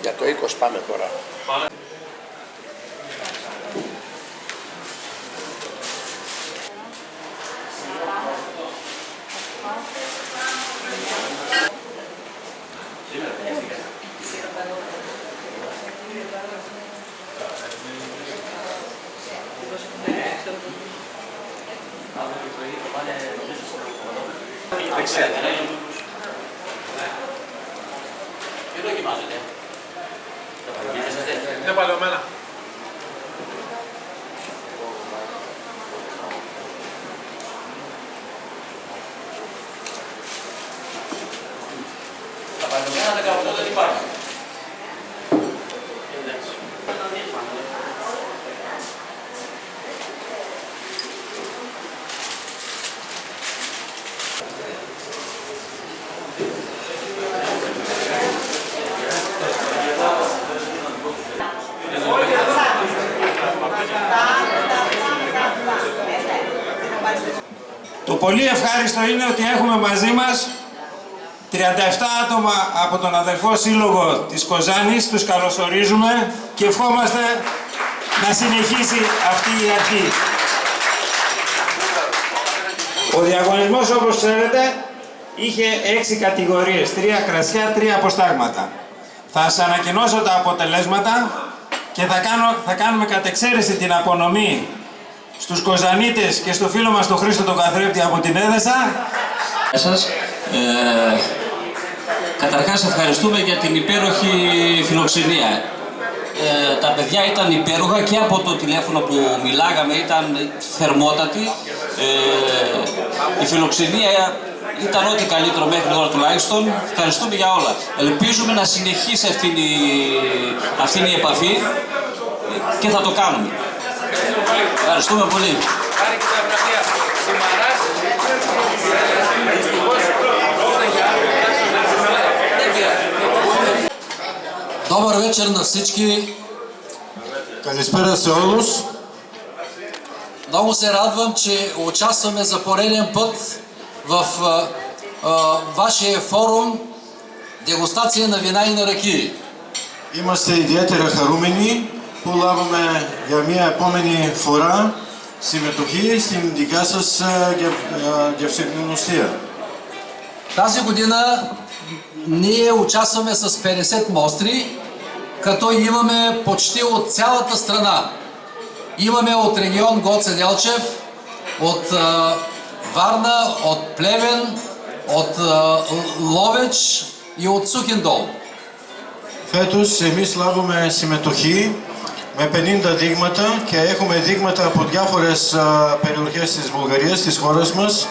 Για το 20 πάμε τώρα. Πάμε. Τι δοκιμάζετε? Είναι παλαιωμένα. Τα παλαιωμένα 18 δεν υπάρχουν. Το πολύ ευχάριστο είναι ότι έχουμε μαζί μας 37 άτομα από τον αδελφό σύλλογο της Κοζάνης. Τους καλωσορίζουμε και ευχόμαστε να συνεχίσει αυτή η αρχή. Ο διαγωνισμός, όπως ξέρετε, είχε 6 κατηγορίες, 3 κρασιά, 3 αποστάγματα. Θα σας ανακοινώσω τα αποτελέσματα και θα κάνουμε κατ' εξαίρεση την απονομή στους Κοζανίτες και στο φίλο μας τον Χρήστο τον Καθρέπτη από την Έδεσα. Καταρχάς ευχαριστούμε για την υπέροχη φιλοξενία. Τα παιδιά ήταν υπέροχα και από το τηλέφωνο που μιλάγαμε ήταν θερμότατη. Η φιλοξενία ήταν ό,τι καλύτερο μέχρι τώρα τουλάχιστον. Ευχαριστούμε για όλα. Ελπίζουμε να συνεχίσει αυτή η επαφή και θα το κάνουμε. Ευχαριστούμε πολύ. Добър вечер на всички. Καλησπέρα σε όλους. Много се радвам, че участваме за пореден път в вашия форум дегустация на вина и на ракии. Είμαστε ιδιαίτερα χαρούμενοι που λάβαμε για μια επόμενη φορά συμμετοχή στην δικά σας γευστοκρινοσία. Тази година ние участваме с 50 мостри, като имаме почти от цялата страна. Имаме от регион Гоце Делчев, от Варна, от Плевен, от Ловеч и от Сухиндол. Φέτος εμείς λάβουμε συμμετοχή με 50 δείγματα και έχουμε δείγματα από διάφορες περιοχές της Βουλγαρίας, της χώρας μας,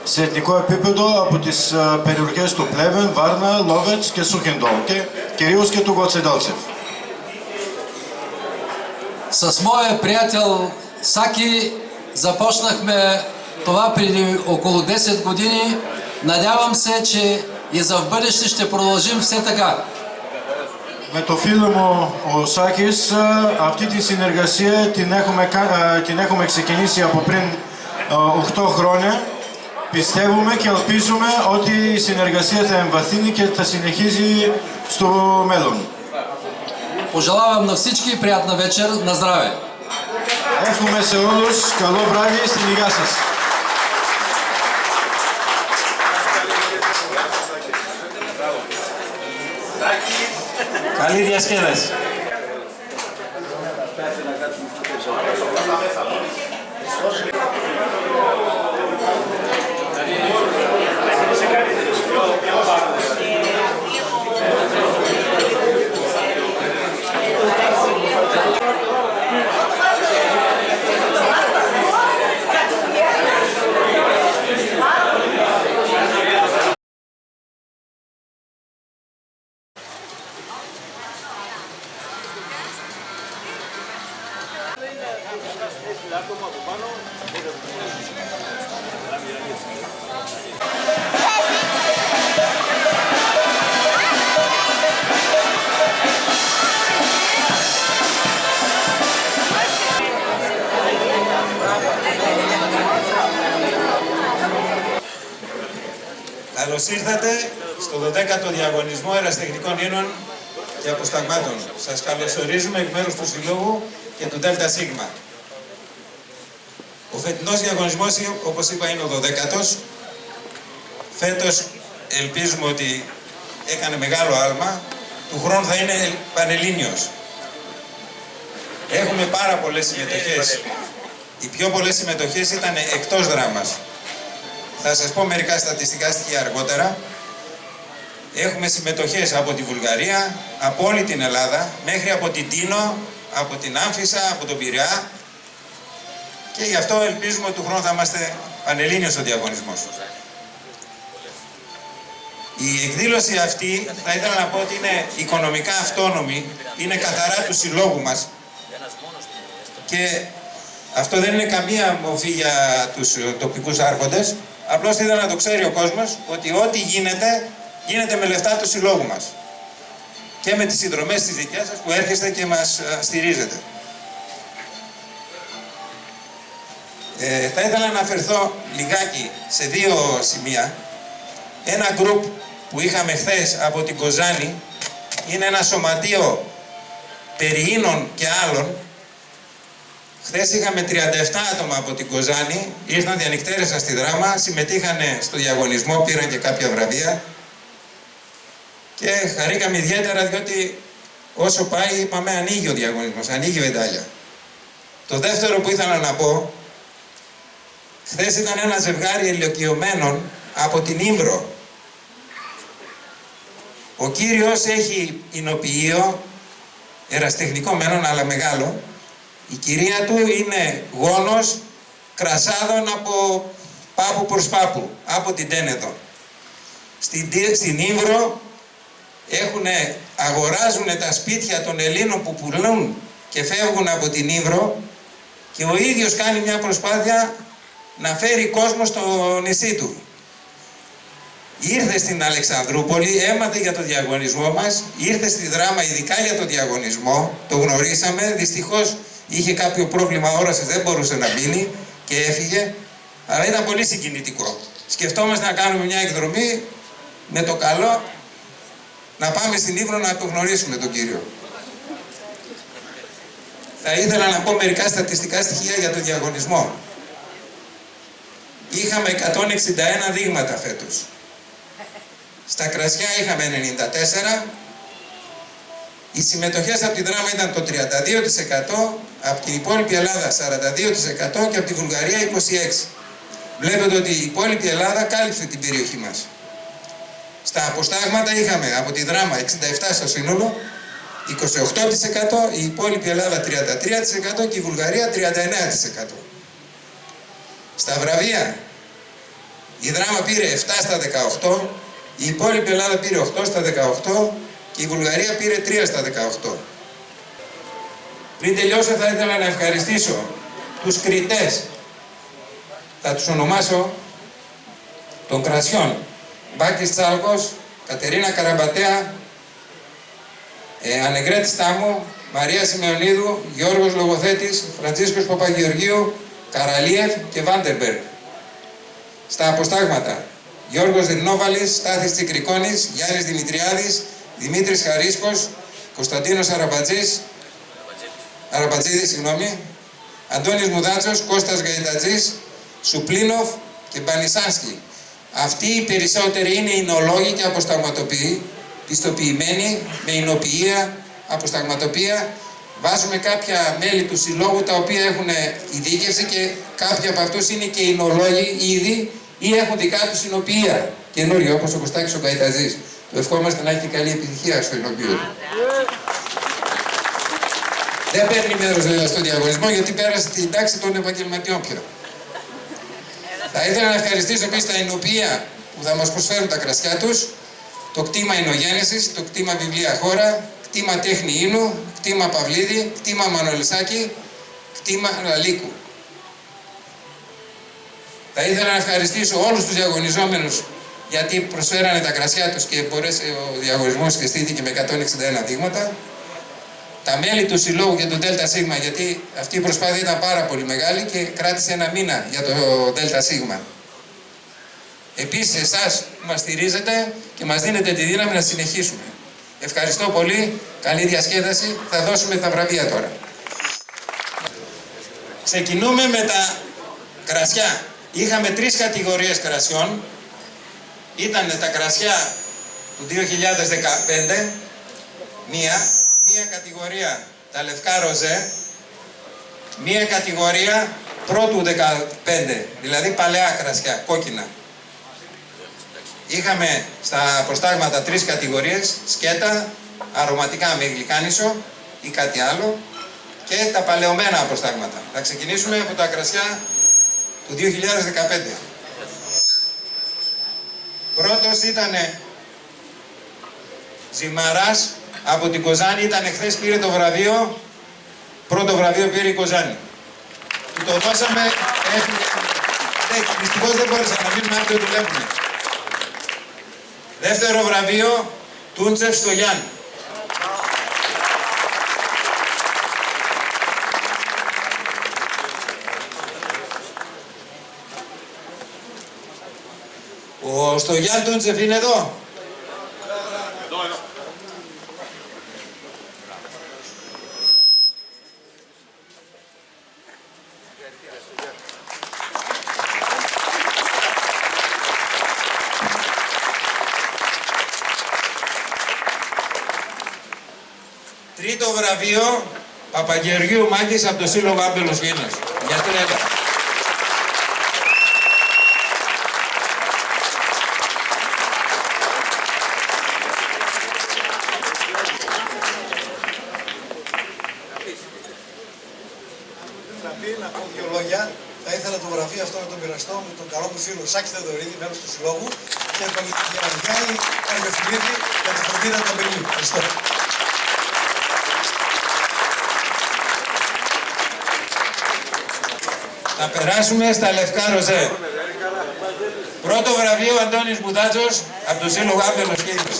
σε εθνικό επίπεδο από τις περιοχές του Πλέβεν, Βάρνα, Λόβετς και Σούχεντολ και κυρίως και του Гоце Делчев. С моя приятел Саки започнахме това преди около 10 години. Надявам се, че и за в бъдеще ще продължим все така. Με το φίλο μου ο Σάκης αυτή τη συνεργασία την έχουμε ξεκινήσει από πριν 8 χρόνια. Πιστεύουμε και ελπίζουμε ότι η συνεργασία θα εμβαθύνει και θα συνεχίζει στο μέλλον. Пожелавам на всички приятна вечер, на здраве! Εύχομαι σε όλους καλό βράδυ στην υγεία σας. Καλή διασκέδαση. Καλώς ήρθατε στο 12ο Διαγωνισμό Ερασιτεχνικών Ίνων και Αποσταγμάτων. Σας καλωσορίζουμε εκ μέρους του Συλλόγου και του ΔΣ. Ο φετινός διαγωνισμός, όπως είπα, είναι ο 12ος. Φέτος ελπίζουμε ότι έκανε μεγάλο άλμα. Του χρόνου θα είναι πανελλήνιος. Έχουμε πάρα πολλές συμμετοχές. Οι πιο πολλές συμμετοχές ήταν εκτός δράμας. Θα σας πω μερικά στατιστικά στοιχεία αργότερα. Έχουμε συμμετοχές από τη Βουλγαρία, από όλη την Ελλάδα, μέχρι από την Τίνο, από την Άμφισσα, από τον Πειραιά. Και γι' αυτό ελπίζουμε ότι του χρόνου θα είμαστε πανελλήνιος ο διαγωνισμός. Η εκδήλωση αυτή, θα ήθελα να πω ότι είναι οικονομικά αυτόνομη, είναι καθαρά του συλλόγου μας. Και αυτό δεν είναι καμία μορφή για τους τοπικούς άρχοντες. Απλώς ήθελα να το ξέρει ο κόσμος ότι ό,τι γίνεται, γίνεται με λεφτά του συλλόγου μας. Και με τις συνδρομές της δικές σας που έρχεστε και μας στηρίζετε. Θα ήθελα να αναφερθώ λιγάκι σε δύο σημεία. Ένα γκρουπ που είχαμε χθες από την Κοζάνη είναι ένα σωματείο περιήνων και άλλων. Χθες είχαμε 37 άτομα από την Κοζάνη, ήρθαν διανυκτέρεσα στη Δράμα, συμμετείχαν στο διαγωνισμό, πήραν και κάποια βραβεία και χαρήκαμε ιδιαίτερα διότι όσο πάει είπαμε ανοίγει ο διαγωνισμός, ανοίγει βεντάλια. Το δεύτερο που ήθελα να πω, χθες ήταν ένα ζευγάρι ηλικιωμένων από την Ήμβρο. Ο κύριος έχει εινοποιείο, ερασιτεχνικό μένον αλλά μεγάλο. Η κυρία του είναι γόνος κρασάδων από πάπου προς πάπου, από την Τένεδο. Στην Ήμβρο αγοράζουν τα σπίτια των Ελλήνων που πουλούν και φεύγουν από την Ήμβρο και ο ίδιος κάνει μια προσπάθεια να φέρει κόσμο στο νησί του. Ήρθε στην Αλεξανδρούπολη, έμαθε για το διαγωνισμό μας, ήρθε στη Δράμα ειδικά για το διαγωνισμό, το γνωρίσαμε, δυστυχώς είχε κάποιο πρόβλημα όρασης, δεν μπορούσε να μείνει και έφυγε, αλλά ήταν πολύ συγκινητικό. Σκεφτόμαστε να κάνουμε μια εκδρομή με το καλό να πάμε στην Ήμβρο να το γνωρίσουμε τον κύριο. Θα ήθελα να πω μερικά στατιστικά στοιχεία για το διαγωνισμό. Είχαμε 161 δείγματα φέτος. Στα κρασιά είχαμε 94. Οι συμμετοχές από τη Δράμα ήταν το 32%, από την υπόλοιπη Ελλάδα 42% και από τη Βουλγαρία 26%. Βλέπετε ότι η υπόλοιπη Ελλάδα κάλυψε την περιοχή μας. Στα αποστάγματα είχαμε από τη Δράμα 67% στο σύνολο, 28%, η υπόλοιπη Ελλάδα 33% και η Βουλγαρία 39%. Στα βραβεία η Δράμα πήρε 7 στα 18, η υπόλοιπη Ελλάδα πήρε 8 στα 18 και η Βουλγαρία πήρε 3 στα 18. Πριν τελειώσω θα ήθελα να ευχαριστήσω τους κριτές, θα τους ονομάσω των κρασιών. Μπάκης Τσάλκος, Κατερίνα Καραμπατέα, Ανεγρέτη Στάμου, Μαρία Σιμεωνίδου, Γιώργος Λογοθέτης, Φραντσίσκος Παπαγεωργίου, Καραλίεφ και Βάντερμπεργκ. Στα αποστάγματα, Γιώργος Δρυνόβαλης, Στάθης Τσικρικόνης, Γιάννης Δημητριάδης, Δημήτρης Χαρίσκος, Κωνσταντίνος Αραμπατζίδης, συγγνώμη, Αντώνης Μουδάτσος, Κώστας Γαϊτατζής, Σουπλίνοφ και Μπανισάνσκι. Αυτοί οι περισσότεροι είναι εινολόγοι και αποσταγματοποιοί, πιστοποιημένοι με εινοποιία, αποσταγματοποιία. Βάζουμε κάποια μέλη του συλλόγου τα οποία έχουν ειδίκευση και κάποιοι από αυτούς είναι και εινολόγοι ήδη ή έχουν δικά τους εινοποιία καινούριο, όπως ο Κωστάκης ο Γαϊτατζής. Το ευχόμαστε να έχει καλή επιτυχία στο εινοποιείο του. Δεν παίρνει μέρος βέβαια στον διαγωνισμό γιατί πέρασε την τάξη των επαγγελματιών πια. Θα ήθελα να ευχαριστήσω επίσης τα εινοποιεία που θα μας προσφέρουν τα κρασιά τους, το κτήμα Εινογέννησης, το κτήμα Βιβλία Χώρα, κτήμα Τέχνη Ίνου, κτήμα Παυλίδη, κτήμα Μανολισάκη, κτήμα Λαλίκου. Θα ήθελα να ευχαριστήσω όλους τους διαγωνιζόμενους γιατί προσφέρανε τα κρασιά τους και μπορέσε ο διαγωνισμός και στήθηκε με 161 δείγματα. Τα μέλη του συλλόγου και του ΔΣ, γιατί αυτή η προσπάθεια ήταν πάρα πολύ μεγάλη και κράτησε ένα μήνα για το ΔΣ. Επίσης εσάς που μας στηρίζετε και μας δίνετε τη δύναμη να συνεχίσουμε. Ευχαριστώ πολύ, καλή διασκέδαση, θα δώσουμε τα βραβεία τώρα. Ξεκινούμε με τα κρασιά. Είχαμε 3 κατηγορίες κρασιών. Ήταν τα κρασιά του 2015, μία κατηγορία τα λευκά ροζέ, μία κατηγορία πρώτου 15, δηλαδή παλαιά κρασιά, κόκκινα. Είχαμε στα προστάγματα 3 κατηγορίες, σκέτα, αρωματικά με γλυκάνισο ή κάτι άλλο και τα παλαιωμένα προστάγματα. Θα ξεκινήσουμε από τα κρασιά του 2015. Πρώτος ήταν Ζυμαράς από την Κοζάνη, ήταν χθες, πήρε το βραβείο, πρώτο βραβείο πήρε η Κοζάνη. Του το δώσαμε, δυστυχώς δεν μπόρεσα να μείνουμε αν το δουλεύουμε. Δεύτερο βραβείο, Τούντσεφ στο Γιάννη. Ο Στογιάν Τούντσεφ είναι εδώ. Τρίτο βραβείο, Παπαγεωργίου Μάκης από το Σύλλογο Άμπελος Γήνος. Για τρέλα. Να πω 2 λόγια. Θα ήθελα το βραβείο αυτό να το μοιραστώ με τον καλό μου φίλο Σάκη Θεοδωρίδη, μέλος του Συλλόγου, και τον Γιάννη Καρδιοφιλίδη για τη φροντίδα του παιδιού. Ευχαριστώ. Θα περάσουμε στα λευκά ροζέ. Πρώτο βραβείο Αντώνης Μουδάτσος από το Σύλλογο Άμπελος Γήνος.